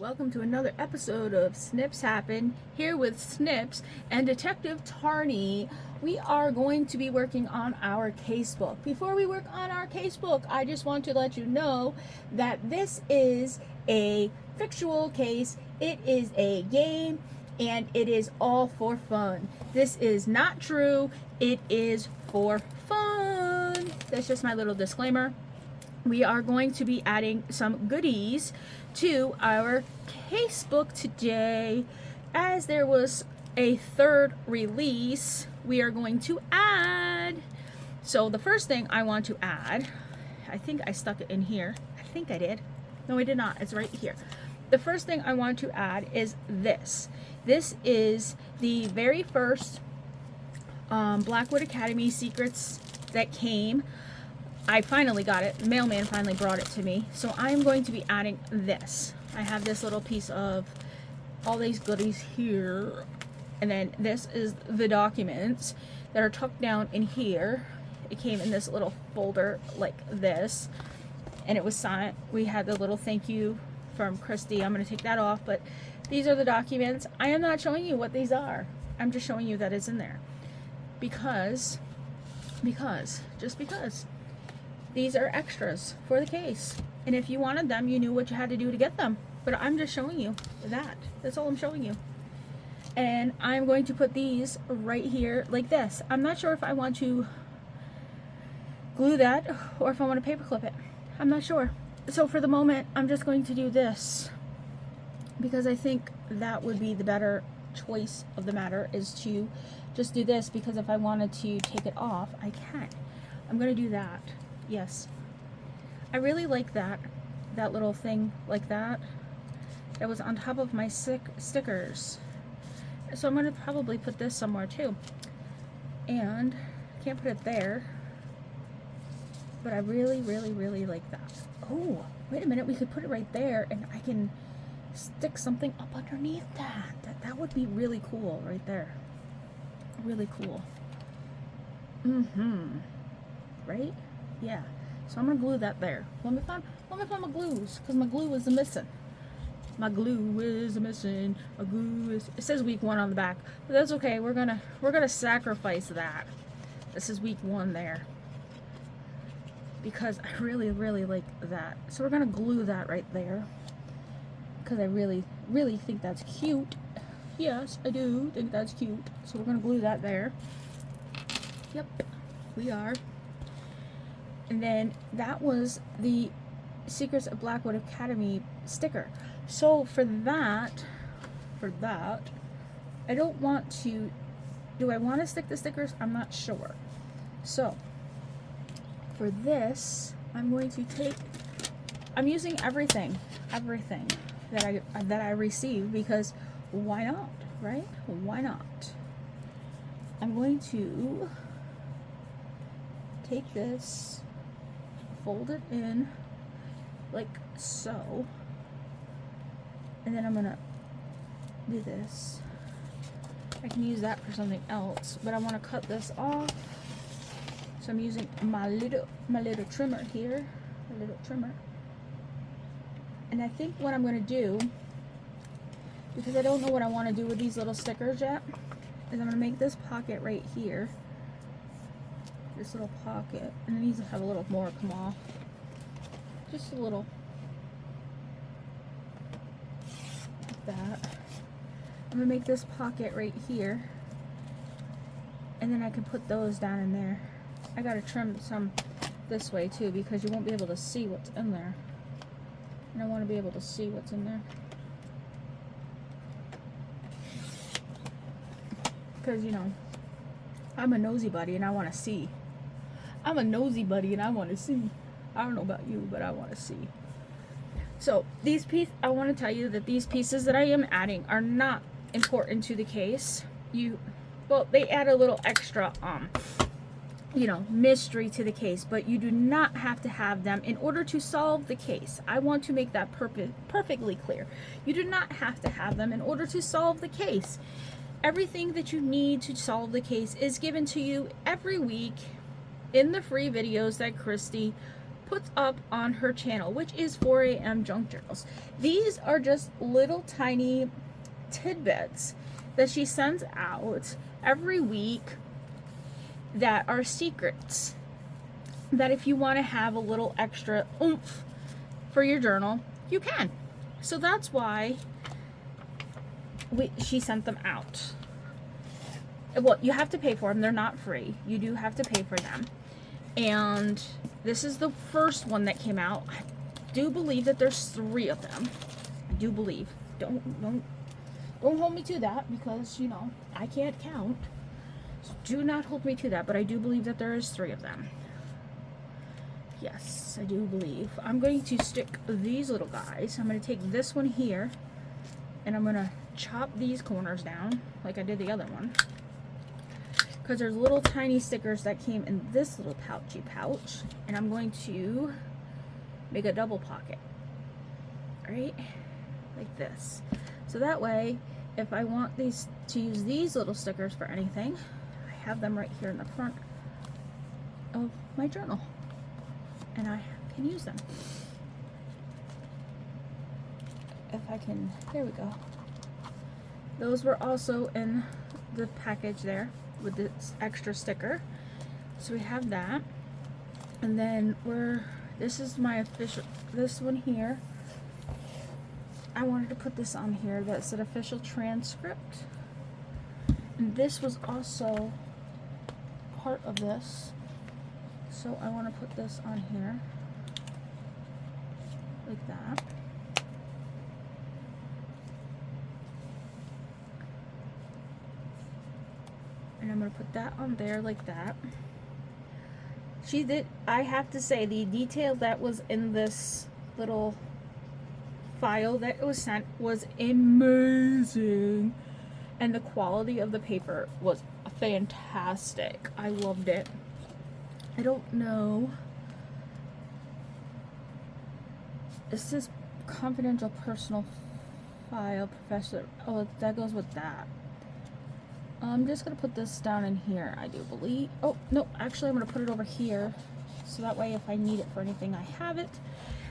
Welcome to another episode of Snips Happen, here with Snips and Detective Tarney. We are going to be working on our casebook. Before we work on our casebook, I just want to let you know that this is a factual case. It is a game and it is all for fun. This is not true. It is for fun. That's just my little disclaimer. We are going to be adding some goodies to our casebook today. As there was a third release, we are going to add. So the first thing I want to add, I think I stuck it in here. I think I did. No, I did not. It's right here. The first thing I want to add is this. This is the very first Blackwood Academy secrets that came. I finally got it. The mailman finally brought it to me. So I'm going to be adding this. I have this little piece of all these goodies here. And then this is the documents that are tucked down in here. It came in this little folder like this. And it was signed. We had the little thank you from Christy. I'm going to take that off. But these are the documents. I am not showing you what these are. I'm just showing you that it's in there. Because. These are extras for the case. And if you wanted them, you knew what you had to do to get them. But I'm just showing you that. That's all I'm showing you. And I'm going to put these right here like this. I'm not sure if I want to glue that or if I want to paperclip it. I'm not sure. So for the moment, I'm just going to do this. Because I think that would be the better choice of the matter, is to just do this. Because if I wanted to take it off, I can. I'm going to do that. Yes, I really like that little thing like that was on top of my stickers. So I'm going to probably put this somewhere too, and I can't put it there, but I really like that. Oh, wait a minute, we could put it right there and I can stick something up underneath that would be really cool right there. Really cool. Right? Yeah, so I'm gonna glue that there. Let me find my glues, because my glue is missing. My glue is missing. A glue is. It says week 1 on the back, but that's okay. We're gonna sacrifice that. This is week 1 there, because I really like that. So we're gonna glue that right there, because I really think that's cute. Yes, I do think that's cute. So we're gonna glue that there. Yep, we are. And then that was the Secrets of Blackwood Academy sticker. So for that, I don't want to, do I want to stick the stickers? I'm not sure. So for this, I'm going to take, I'm using everything that I receive, because why not, right? Why not? I'm going to take this, fold it in like so, and then I'm gonna do this. I can use that for something else, but I want to cut this off, so I'm using my little trimmer here, a little trimmer. And I think what I'm gonna do, because I don't know what I want to do with these little stickers yet, is I'm gonna make this pocket right here. This little pocket, and it needs to have a little more come off, just a little, like that. I'm gonna make this pocket right here, and then I can put those down in there. I gotta trim some this way too, because you won't be able to see what's in there, and I want to be able to see what's in there, because you know, I'm a nosy buddy and I want to see. I'm a nosy buddy and I want to see. I don't know about you, but I want to see. So these pieces, I want to tell you that these pieces that I am adding are not important to the case. Well, they add a little extra, mystery to the case, but you do not have to have them in order to solve the case. I want to make that perfectly clear. You do not have to have them in order to solve the case. Everything that you need to solve the case is given to you every week in the free videos that Christy puts up on her channel, which is 4 a.m. junk journals. These are just little tiny tidbits that she sends out every week that are secrets, that if you want to have a little extra oomph for your journal, you can. So that's why she sent them out. Well, you have to pay for them. They're not free. You do have to pay for them. And this is the first one that came out. I do believe that there's 3 of them. I do believe. Don't hold me to that, because, you know, I can't count. So do not hold me to that, but I do believe that there is 3 of them. Yes, I do believe. I'm going to stick these little guys. I'm going to take this one here, and I'm going to chop these corners down like I did the other one, because there's little tiny stickers that came in this little pouchy pouch, and I'm going to make a double pocket, right, like this. So that way, if I want these to use these little stickers for anything, I have them right here in the front of my journal, and I can use them. If I can, there we go. Those were also in the package there with this extra sticker. So we have that. And then this is my official, this one here. I wanted to put this on here. That's an official transcript. And this was also part of this. So I want to put this on here. Like that. And I'm going to put that on there like that. She did, I have to say, the detail that was in this little file that was sent was amazing. And the quality of the paper was fantastic. I loved it. I don't know. This is confidential personal file, professor. Oh, that goes with that. I'm just going to put this down in here, I do believe. Oh, no, actually I'm going to put it over here, so that way if I need it for anything, I have it.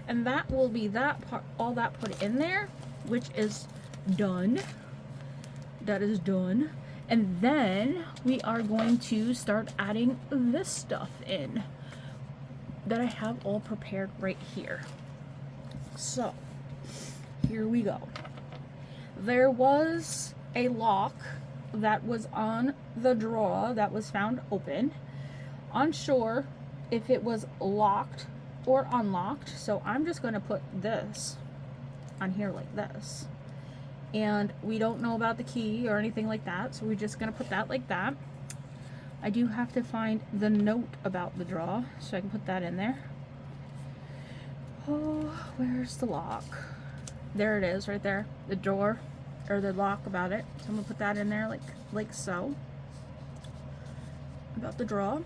And that will be that part, all that put in there, which is done. That is done. And then we are going to start adding this stuff in that I have all prepared right here. So, here we go. There was a lock that was on the drawer that was found open. Unsure if it was locked or unlocked, so I'm just going to put this on here like this. And we don't know about the key or anything like that, so we're just going to put that like that. I do have to find the note about the drawer, so I can put that in there. Oh, where's the lock? There it is, right there. The drawer, or the lock about it. So I'm going to put that in there like so. About the drawer.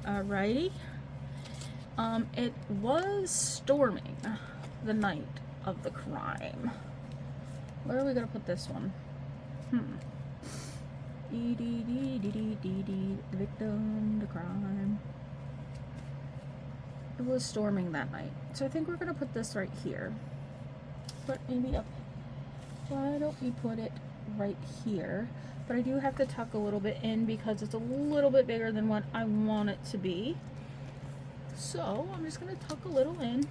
Alrighty. It was storming the night of the crime. Where are we going to put this one? Victim to crime. It was storming that night. So I think we're going to put this right here. But maybe up. Why don't we put it right here? But I do have to tuck a little bit in because it's a little bit bigger than what I want it to be. So I'm just going to tuck a little in,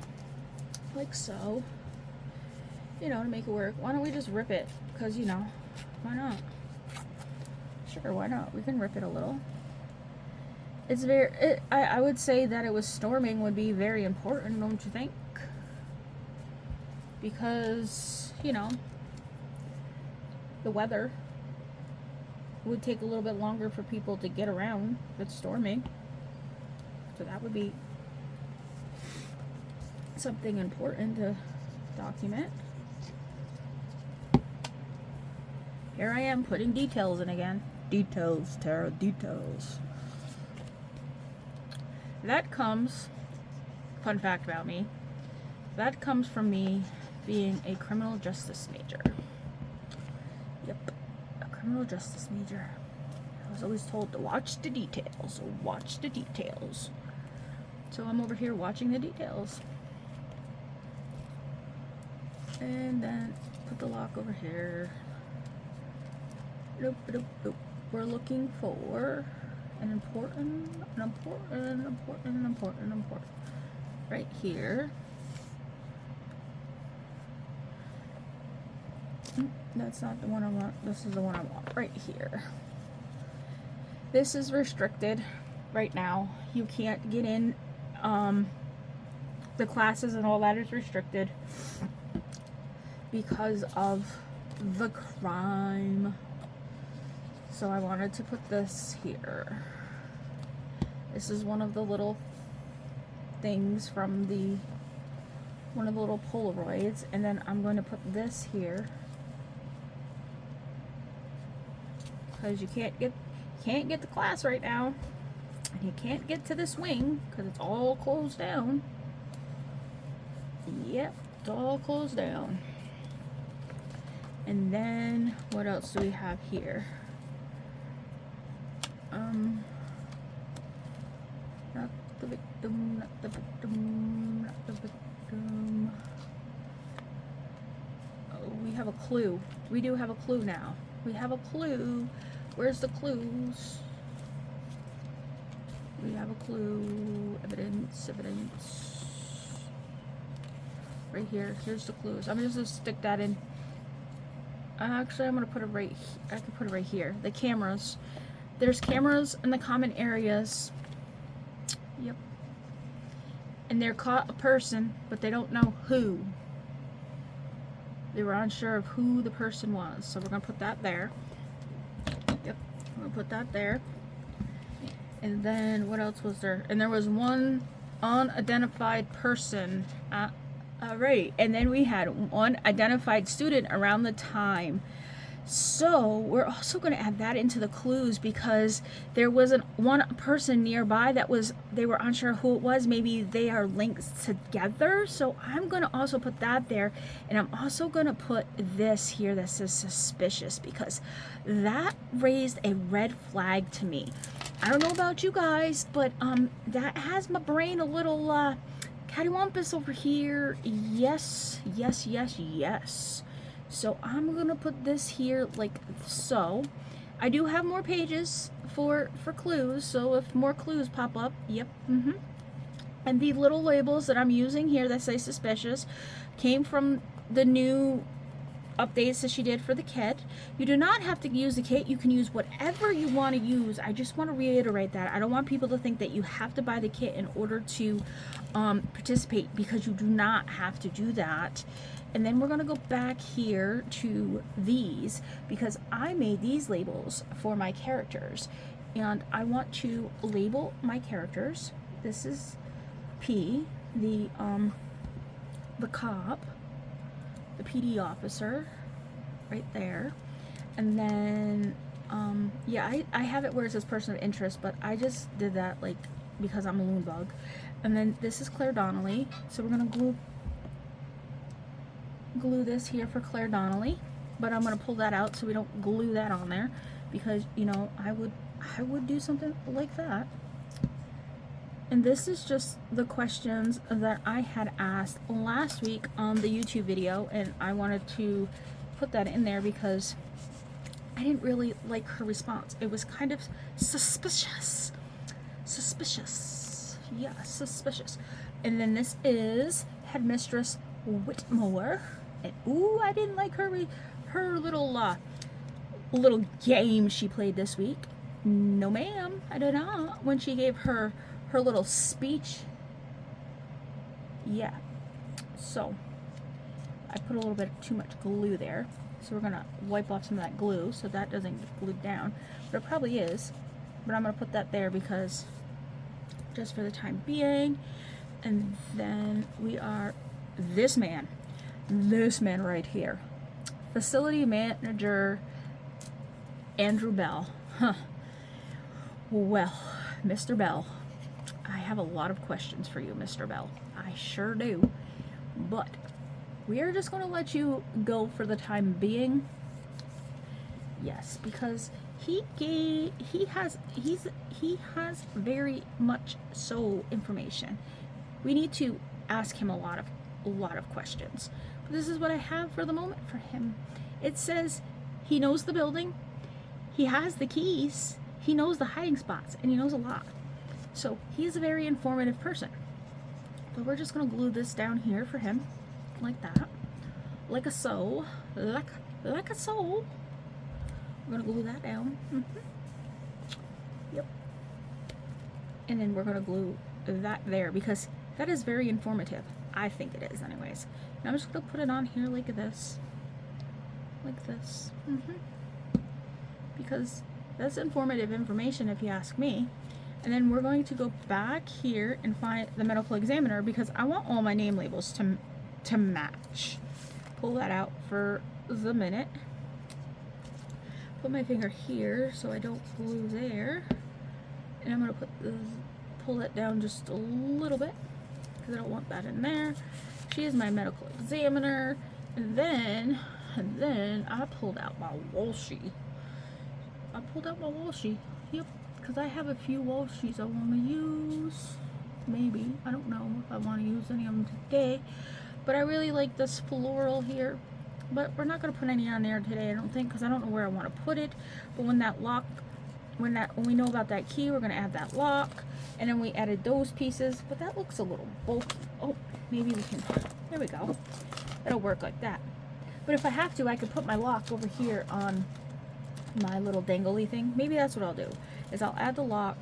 like so, you know, to make it work. Why don't we just rip it? Because, you know, why not? Sure, why not? We can rip it a little. It's I would say that it was storming would be very important, don't you think? Because, you know, the weather would take a little bit longer for people to get around if it's storming. So that would be something important to document. Here I am putting details in again. Details, Tara, details. That comes, fun fact about me, that comes from me being a criminal justice major. Yep, a criminal justice major. I was always told to watch the details, watch the details. So I'm over here watching the details. And then put the lock over here. Nope, nope, nope. We're looking for an important right here. That's not the one I want. This is the one I want right here. This is restricted right now. You can't get in. The classes and all that is restricted because of the crime. So I wanted to put this here. This is one of the little things from one of the little Polaroids, and then I'm going to put this here because you can't get the class right now, and you can't get to this wing because it's all closed down. Yep, it's all closed down. And then what else do we have here? Not the victim, not the victim, not the victim. Oh, we have a clue. We do have a clue now. We have a clue. Where's the clues? We have a clue. Evidence. Right here. Here's the clues. I'm just gonna stick that in. Actually, I'm gonna put it right here. I can put it right here. The cameras. There's cameras in the common areas. Yep. And they're caught a person, but they don't know who. They were unsure of who the person was. So we're gonna put that there. Yep. I'm gonna put that there. And then what else was there? And there was one unidentified person. Right. And then we had one identified student around the time. So we're also going to add that into the clues because there wasn't one person nearby they were unsure who it was. Maybe they are linked together. So I'm going to also put that there, and I'm also going to put this here that says suspicious because that raised a red flag to me. I don't know about you guys, but that has my brain a little cattywampus over here. Yes. So I'm gonna put this here like so. I do have more pages for clues, so if more clues pop up, yep, And the little labels that I'm using here that say suspicious came from the new updates that she did for the kit. You do not have to use the kit. You can use whatever you want to use. I just want to reiterate that. I don't want people to think that you have to buy the kit in order to participate, because you do not have to do that. And then we're going to go back here to these because I made these labels for my characters, and I want to label my characters. This is P, the cop, the PD officer, right there. And then yeah, I have it where it says person of interest, but I just did that like because I'm a loon bug. And then this is Claire Donnelly, so we're gonna glue this here for Claire Donnelly, but I'm gonna pull that out so we don't glue that on there, because you know I would do something like that. And this is just the questions that I had asked last week on the YouTube video, and I wanted to put that in there because I didn't really like her response. It was kind of suspicious. Yeah, suspicious. And then this is Headmistress Whitmore. And ooh, I didn't like her little game she played this week. No ma'am, I did not. When she gave her little speech. Yeah. So I put a little bit too much glue there. So we're gonna wipe off some of that glue so that doesn't get glued down. But it probably is. But I'm gonna put that there because just for the time being. And then we are this man right here. Facility Manager Andrew Bell. Huh. Well, Mr. Bell, I have a lot of questions for you, Mr. Bell. I sure do. But we are just going to let you go for the time being. Yes, because he has very much so information. We need to ask him a lot of questions. But this is what I have for the moment for him. It says he knows the building, he has the keys, he knows the hiding spots, and he knows a lot. So he's a very informative person. But we're just gonna glue this down here for him, like that, like a so, like a so. We're gonna glue that down. Yep. And then we're gonna glue that there because that is very informative. I think it is, anyways. And I'm just gonna put it on here like this, like this, because that's informative information if you ask me. And then we're going to go back here and find the medical examiner because I want all my name labels to match. Pull that out for the minute. Put my finger here so I don't glue there. And I'm going to pull that down just a little bit because I don't want that in there. She is my medical examiner. And then I pulled out my Walshie. Yep. Because I have a few Walshies I want to use. Maybe. I don't know if I want to use any of them today. But I really like this floral here. But we're not going to put any on there today, I don't think, because I don't know where I want to put it. But when we know about that key, we're going to add that lock. And then we added those pieces. But that looks a little bulky. Oh, maybe we can. There we go. It'll work like that. But if I have to, I could put my lock over here on my little dangly thing. Maybe that's what I'll do. Is I'll add the lock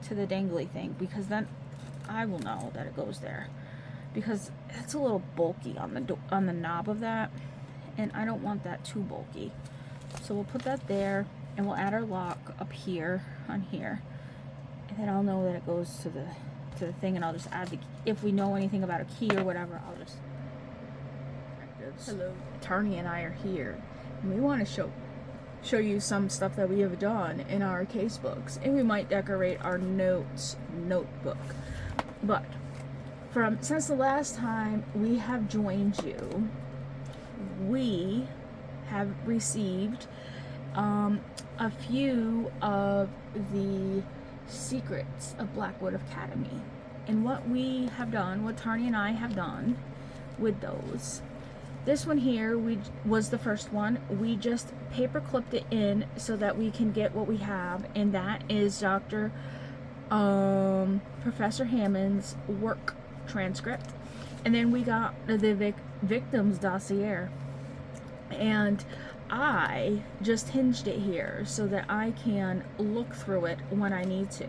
to the dangly thing because then I will know that it goes there because it's a little bulky on the knob of that and I don't want that too bulky. So we'll put that there and we'll add our lock up here on here and then I'll know that it goes to the thing and I'll just add the, if we know anything about a key or whatever, I'll just. Hello, Tarny and I are here and we want to show you some stuff that we have done in our case books, and we might decorate our notebook. But since the last time we have joined you, we have received a few of the secrets of Blackwood Academy, and what we have done, what Tarny and I have done with those. This one here was the first one. We just paper clipped it in so that we can get what we have, and that is Professor Hammond's work transcript. And then we got the victim's dossier, and I just hinged it here so that I can look through it when I need to.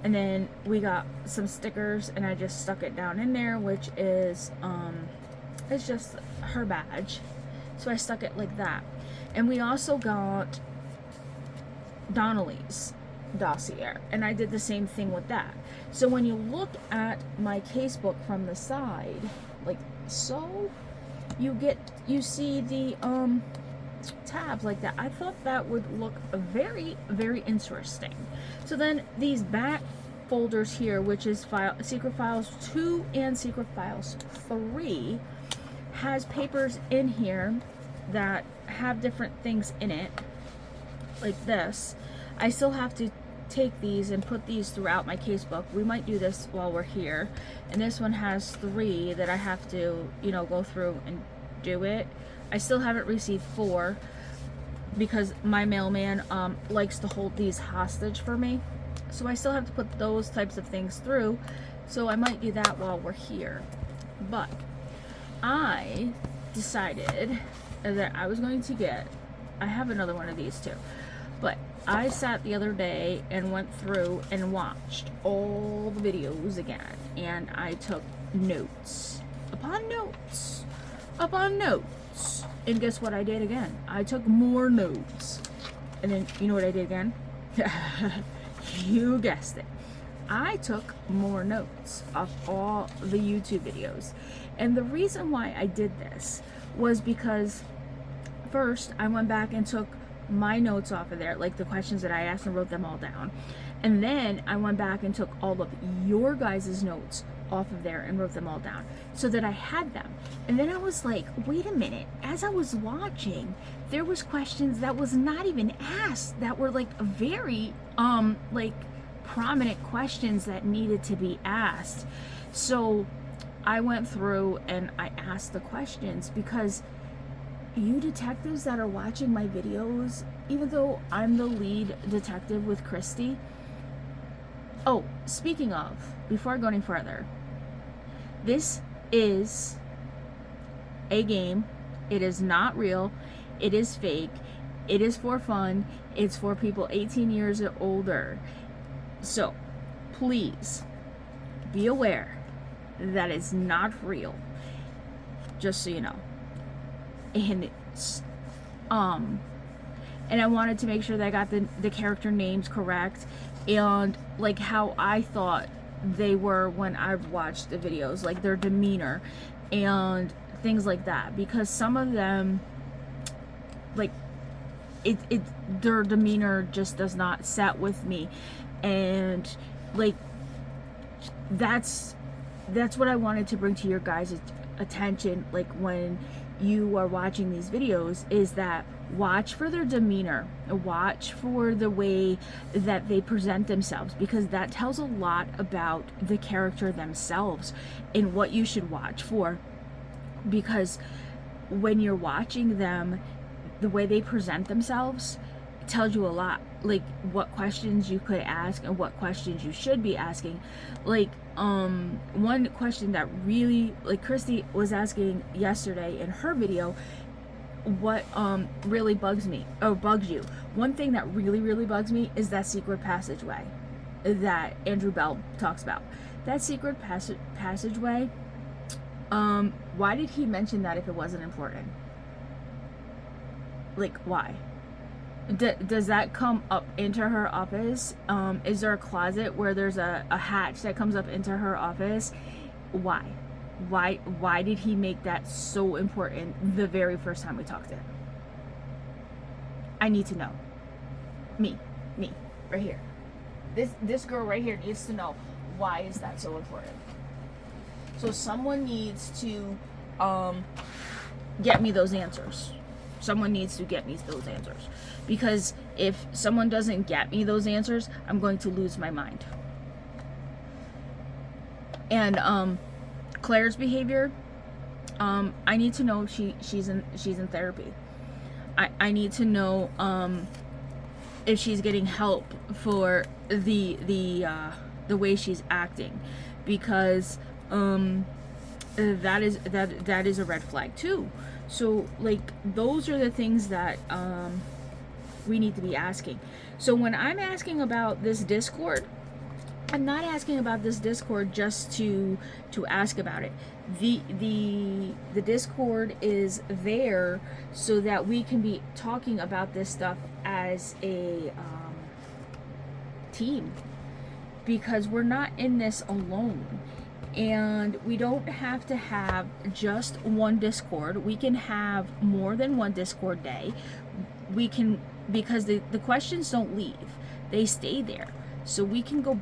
And then we got some stickers, and I just stuck it down in there, which is it's just her badge, so I stuck it like that. And we also got Donnelly's dossier, and I did the same thing with that. So when you look at my casebook from the side like so, you see the tabs like that. I thought that would look very, very interesting. So then these back folders here, which is Secret Files 2 and Secret Files 3, has papers in here that have different things in it, like this. I still have to take these and put these throughout my casebook. We might do this while we're here. And this one has 3 that I have to, go through and do it. I still haven't received 4 because my mailman likes to hold these hostage for me. So I still have to put those types of things through. So I might do that while we're here. But I decided that I was going to I have another one of these too, but I sat the other day and went through and watched all the videos again, and I took notes upon notes upon notes, and guess what I did again? I took more notes, and then you know what I did again? You guessed it. I took more notes of all the YouTube videos. And the reason why I did this was because first I went back and took my notes off of there, like the questions that I asked, and wrote them all down. And then I went back and took all of your guys' notes off of there and wrote them all down so that I had them. And then I was like, wait a minute, as I was watching, there was questions that was not even asked that were like very like prominent questions that needed to be asked. So I went through and I asked the questions, because you detectives that are watching my videos, even though I'm the lead detective with Christy. Oh, speaking of, before I go any further, this is a game. It is not real. It is fake. It is for fun. It's for people 18 years or older. So, please be aware that it's not real. Just so you know. And it's, and I wanted to make sure that I got the character names correct, and like how I thought they were when I've watched the videos, like their demeanor and things like that, because some of them, like their demeanor just does not set with me, and like that's what I wanted to bring to your guys' attention, like when you are watching these videos, is that watch for their demeanor, watch for the way that they present themselves, because that tells a lot about the character themselves and what you should watch for. Because when you're watching them, the way they present themselves tells you a lot, like what questions you could ask and what questions you should be asking. Like one question that really, like Christy was asking yesterday in her video, what really bugs me, or bugs you. One thing that really bugs me is that secret passageway that Andrew Bell talks about. That secret passageway, why did he mention that if it wasn't important? Like, why? Does that come up into her office? Is there a closet where there's a hatch that comes up into her office? Why did he make that so important the very first time we talked to him? I need to know. Me, right here. This girl right here needs to know, why is that so important? So someone needs to get me those answers. Someone needs to get me those answers. Because if someone doesn't get me those answers, I'm going to lose my mind. And Claire's behavior, I need to know if she's in therapy. I need to know if she's getting help for the way she's acting, because that is a red flag too. So like those are the things that we need to be asking. So when I'm asking about this Discord, I'm not asking about this Discord just to ask about it. The Discord is there so that we can be talking about this stuff as a team, because we're not in this alone. And we don't have to have just one Discord. We can have more than one Discord day. We can, because the questions don't leave. They stay there. So we can go,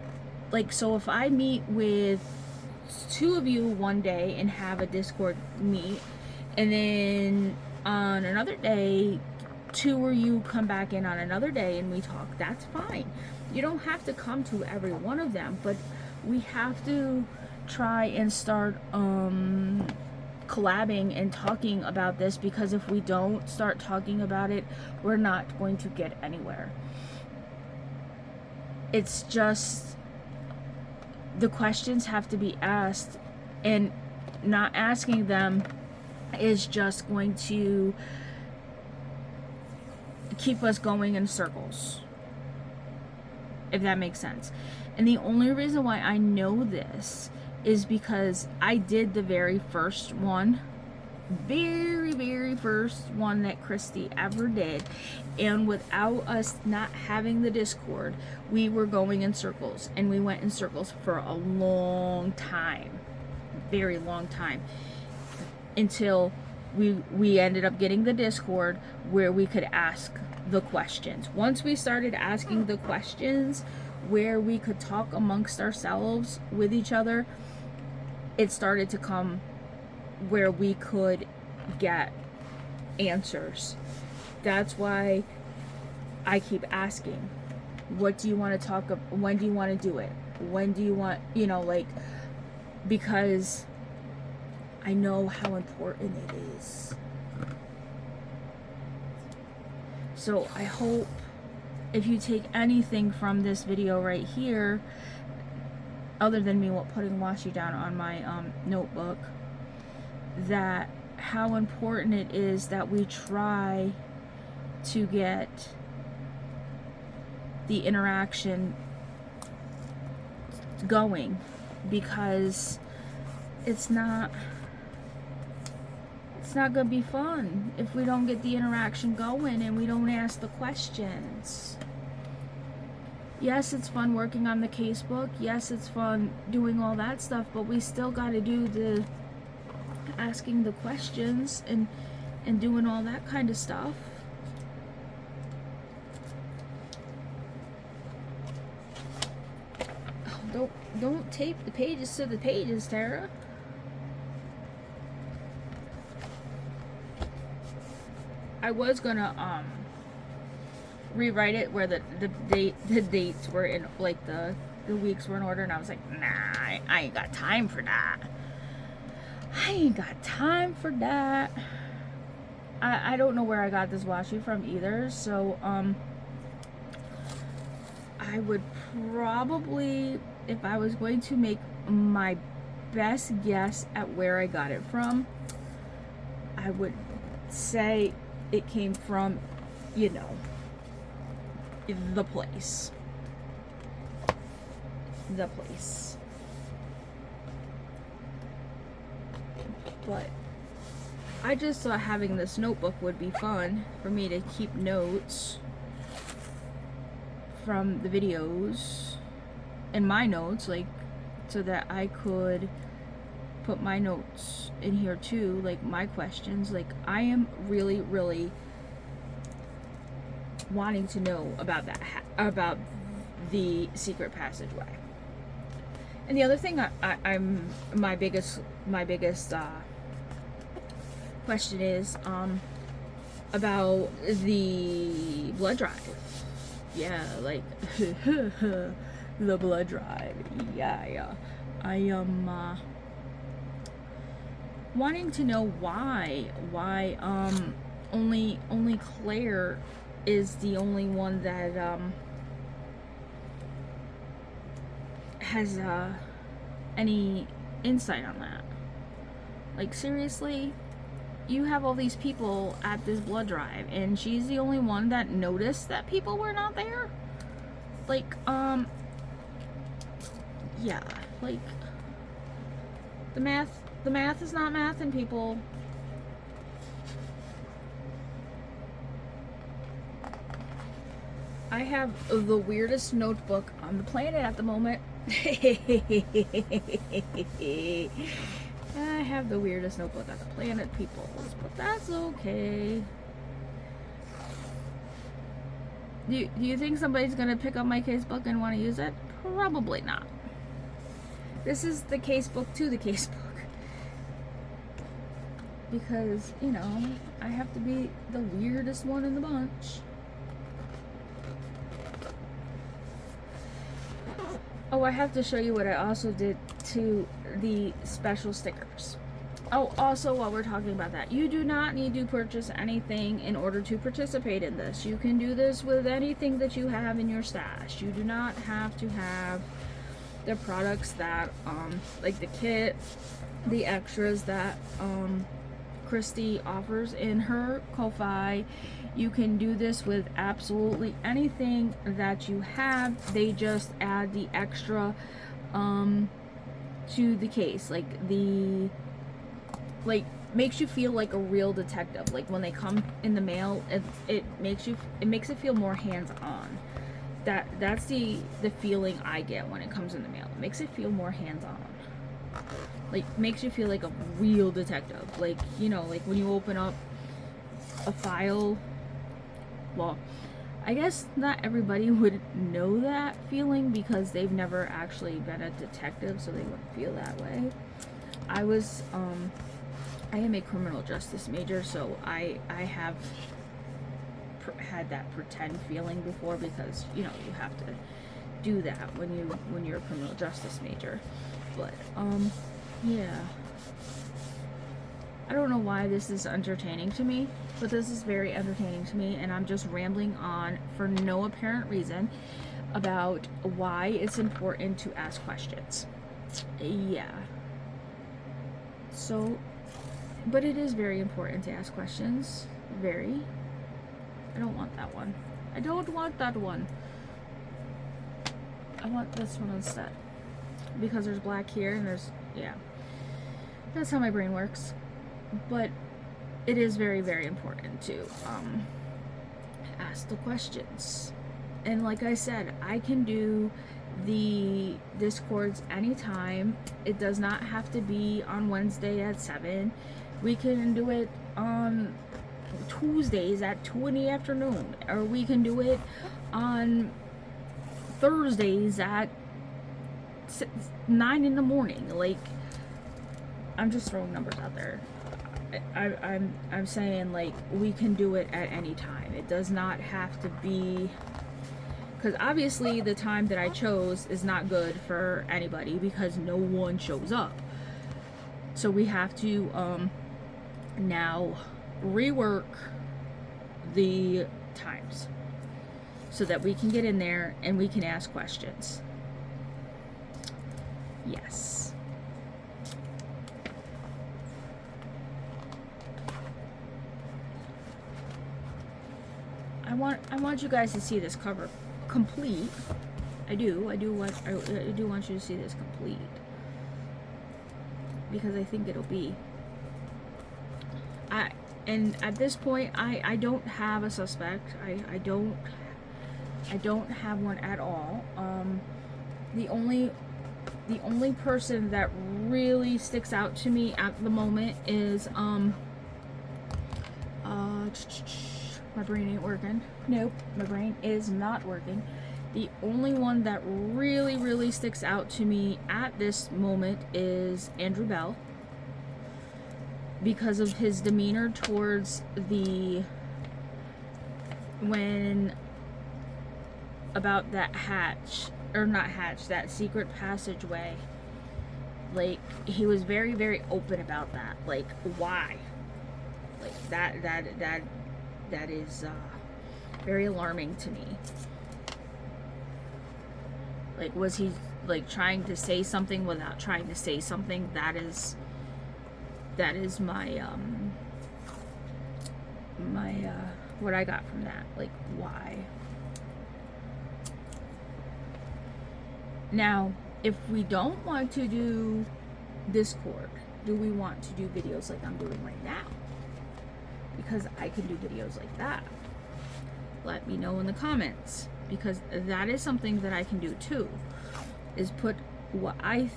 like, so if I meet with 2 of you one day and have a Discord meet, and then on another day, 2 of you come back in on another day and we talk, that's fine. You don't have to come to every one of them, but we have to try and start collabing and talking about this, because if we don't start talking about it, we're not going to get anywhere. It's just, the questions have to be asked, and not asking them is just going to keep us going in circles, if that makes sense. And the only reason why I know this is because I did the very first one, very first one that Christy ever did, and without us not having the Discord, we were going in circles, and we went in circles for a long time, very long time, until we ended up getting the Discord where we could ask the questions. Once we started asking the questions where we could talk amongst ourselves with each other, it started to come where we could get answers. That's why I keep asking, what do you want to talk about? When do you want to do it? When do you want, you know, like, because I know how important it is. So I hope if you take anything from this video right here, other than me putting washi down on my notebook, that how important it is that we try to get the interaction going, because it's not gonna be fun if we don't get the interaction going and we don't ask the questions. Yes, it's fun working on the casebook. Yes, it's fun doing all that stuff, but we still got to do the asking the questions and doing all that kind of stuff. Oh, don't tape the pages to the pages, Tara. I was gonna rewrite it where the dates were in, like the weeks were in order, and I was like, nah, I ain't got time for that. I ain't got time for that. I don't know where I got this washi from either, so I would probably, if I was going to make my best guess at where I got it from, I would say it came from, you know, the place. But I just thought having this notebook would be fun for me to keep notes from the videos and my notes, like, so that I could put my notes in here too, like my questions. Like, I am really wanting to know about that, about the secret passageway. And the other thing I'm my biggest question is about the blood drive. Yeah, like the blood drive. Yeah. I am wanting to know why only Claire is the only one that has any insight on that. Like, seriously, you have all these people at this blood drive and she's the only one that noticed that people were not there? Like, yeah, like, the math is not math, and people. I have the weirdest notebook on the planet at the moment. I have the weirdest notebook on the planet, people, but that's okay. Do you think somebody's gonna pick up my casebook and want to use it? Probably not. This is the casebook to the casebook. Because, you know, I have to be the weirdest one in the bunch. Oh, I have to show you what I also did to the special stickers. Oh, also, while we're talking about that, you do not need to purchase anything in order to participate in this. You can do this with anything that you have in your stash. You do not have to have the products that, like the kit, the extras that, Christy offers in her Ko-Fi. You can do this with absolutely anything that you have. They just add the extra to the case, like makes you feel like a real detective. Like when they come in the mail, it makes it feel more hands-on. That's the feeling I get when it comes in the mail. It makes it feel more hands-on. Like, makes you feel like a real detective. Like, you know, like when you open up a file. Well, I guess not everybody would know that feeling because they've never actually been a detective, so they wouldn't feel that way. I am a criminal justice major, so I have had that pretend feeling before, because you know you have to do that when you're a criminal justice major. But yeah, I don't know why this is entertaining to me, but this is very entertaining to me, and I'm just rambling on for no apparent reason about why it's important to ask questions. Yeah. So, but it is very important to ask questions. Very. I don't want that one. I don't want that one. I want this one instead. Because there's black here and there's, yeah. That's how my brain works. But it is very, very important to ask the questions. And like I said, I can do the Discords anytime. It does not have to be on Wednesday at 7. We can do it on Tuesdays at 2 in the afternoon, or we can do it on Thursdays at 9 in the morning. Like, I'm just throwing numbers out there. I'm saying, like, we can do it at any time. It does not have to be, because obviously the time that I chose is not good for anybody because no one shows up. So we have to now rework the times so that we can get in there and we can ask questions. Yes. I want you guys to see this cover complete. I do want you to see this complete, because I think it'll be, and at this point I don't have a suspect. I don't have one at all. The only person that really sticks out to me at the moment is my brain ain't working. Nope, my brain is not working. The only one that really sticks out to me at this moment is Andrew Bell, because of his demeanor towards about that that secret passageway. Like, he was very open about that. Like, why? Like, that is very alarming to me. Like, was he like trying to say something without trying to say something? That is my what I got from that. Like, why? Now, if we don't want to do Discord, do we want to do videos like I'm doing right now? Because I can do videos like that. Let me know in the comments, because that is something that I can do too, is put what I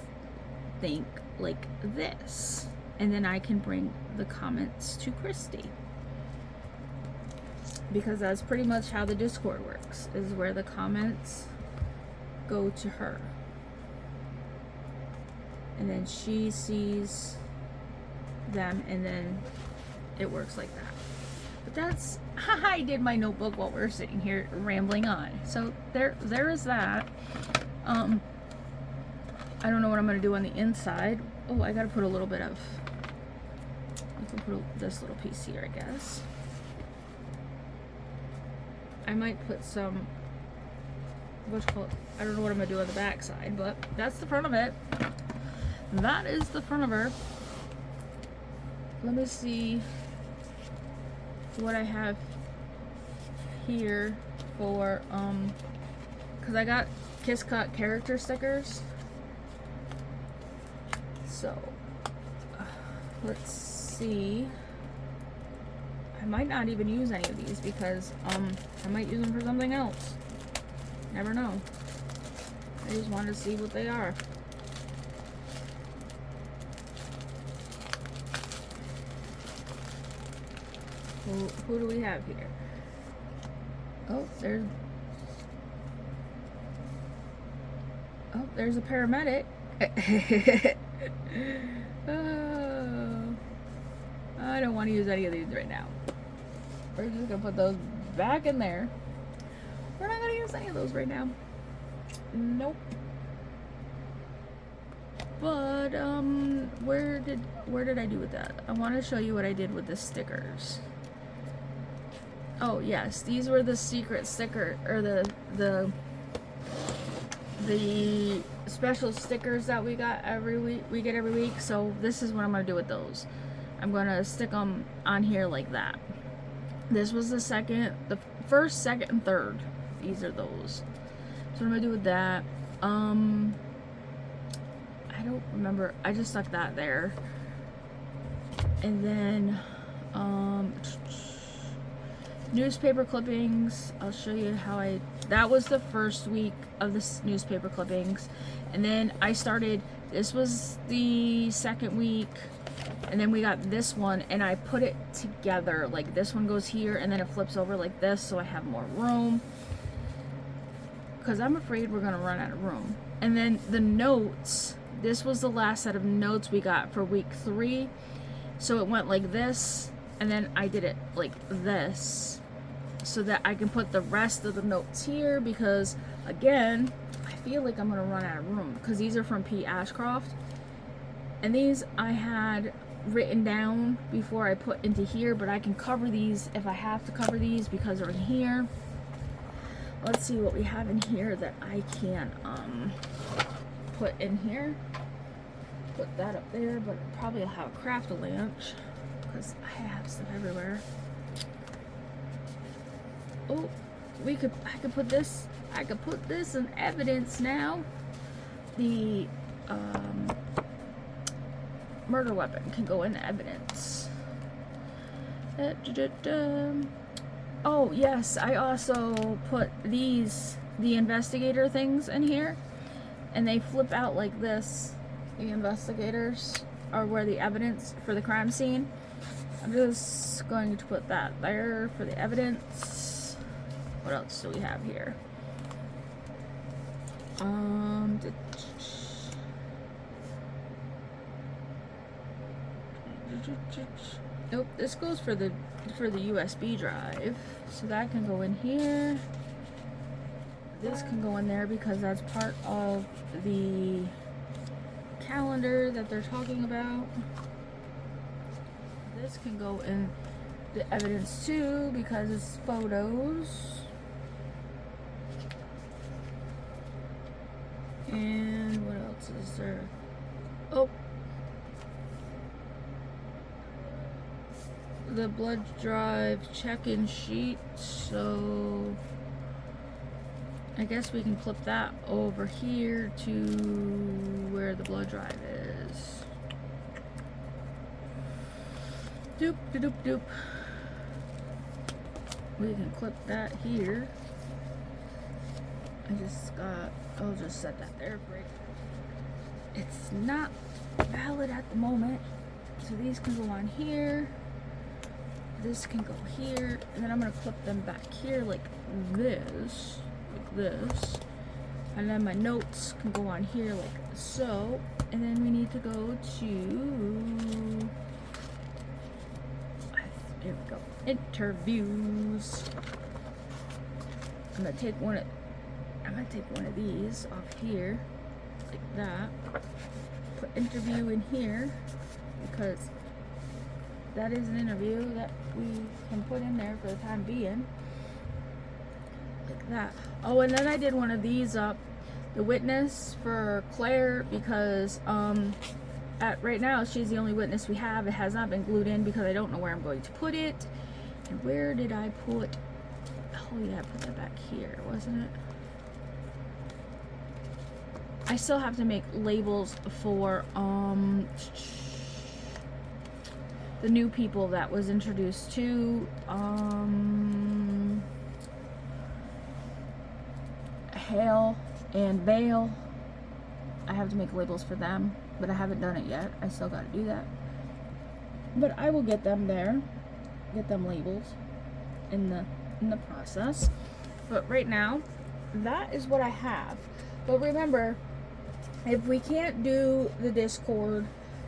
think like this, and then I can bring the comments to Christy, because that's pretty much how the Discord works, is where the comments go to her, and then she sees them, and then it works like that. But that's I did my notebook while we're sitting here rambling on. So there is that. I don't know what I'm gonna do on the inside. Oh, I gotta put a little bit of, I can put this little piece here, I guess. I might put some, what's called, I don't know what I'm gonna do on the back side, but that's the front of it. That is the front of her. Let me see what I have here for, because I got Kiss Cut character stickers. So, let's see. I might not even use any of these, because I might use them for something else. Never know. I just wanted to see what they are. Who do we have here? Oh, there's a paramedic. Oh, I don't want to use any of these right now. We're just gonna put those back in there. We're not gonna use any of those right now. Nope. But where did I do with that? I want to show you what I did with the stickers. Oh yes, these were the secret sticker, or the special stickers that we got every week. We get every week. So this is what I'm gonna do with those. I'm gonna stick them on here like that. This was the first, second, and third. These are those. So what I'm gonna do with that. I don't remember. I just stuck that there. And then newspaper clippings. I'll show you how that was the first week of this newspaper clippings. And then I started, this was the second week, and then we got this one, and I put it together. Like this one goes here, and then it flips over like this, so I have more room. Because I'm afraid we're gonna run out of room. And then the notes, this was the last set of notes we got for week 3. So it went like this, and then I did it like this, so that I can put the rest of the notes here, because again, I feel like I'm gonna run out of room, because these are from P. Ashcroft, and these I had written down before I put into here, but I can cover these if I have to cover these because they're in here. Let's see what we have in here that I can put in here. Put that up there, but probably I'll have a craft a lunch because I have stuff everywhere. Oh, I could put this in evidence now. The murder weapon can go in evidence. Oh yes, I also put the investigator things in here, and they flip out like this. The investigators are where the evidence for the crime scene. I'm just going to put that there for the evidence. What else do we have here? Nope, this goes for the USB drive, so that can go in here. This can go in there because that's part of the calendar that they're talking about. This can go in the evidence too because it's photos. And what else is there? Oh, the blood drive check-in sheet. So I guess we can flip that over here to where the blood drive is. Doop, doop, doop. We can clip that here. I'll just set that there for it. It's not valid at the moment. So these can go on here. This can go here. And then I'm going to clip them back here like this. This, and then my notes can go on here like so, and then we need to go to, here we go, interviews. I'm gonna take one of these off here like that, put interview in here because that is an interview that we can put in there for the time being. Like that. Oh, and then I did one of these up, the witness for Claire, because right now she's the only witness we have. It has not been glued in because I don't know where I'm going to put it. And where did I put? Oh yeah, I put that back here, wasn't it? I still have to make labels for the new people that was introduced to Hale and Vale. I have to make labels for them, but I haven't done it yet. I still got to do that, but I will get them there, get them labeled in the process. But right now, that is what I have. But remember, if we can't do the Discord,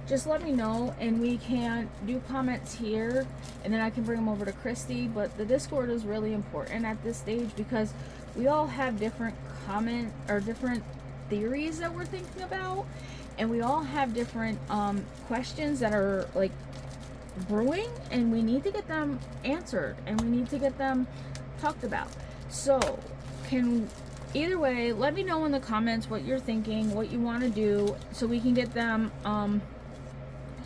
just let me know, and we can do comments here, and then I can bring them over to Christy. But the Discord is really important at this stage because we all have different comment or different theories that we're thinking about, and we all have different questions that are like brewing, and we need to get them answered, and we need to get them talked about. So either way, let me know in the comments what you're thinking, what you want to do, so we can get them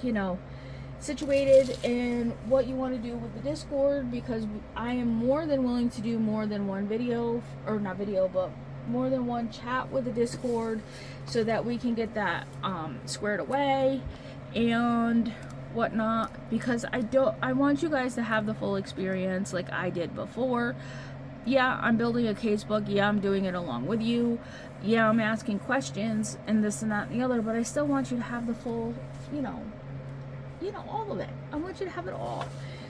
you know, situated in what you want to do with the Discord, because I am more than willing to do more than one video, or not video, but more than one chat with the Discord, so that we can get that squared away and whatnot, because I want you guys to have the full experience like I did before. Yeah, I'm building a casebook. Yeah, I'm doing it along with you. Yeah, I'm asking questions and this and that and the other, but I still want you to have the full, you know, all of it. I want you to have it all.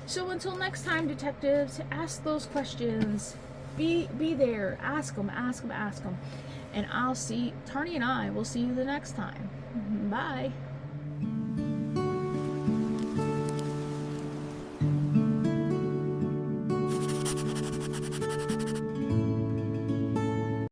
So until next time, detectives, ask those questions. Be there. Ask them. And I'll see, Tarny and I will see you the next time. Bye.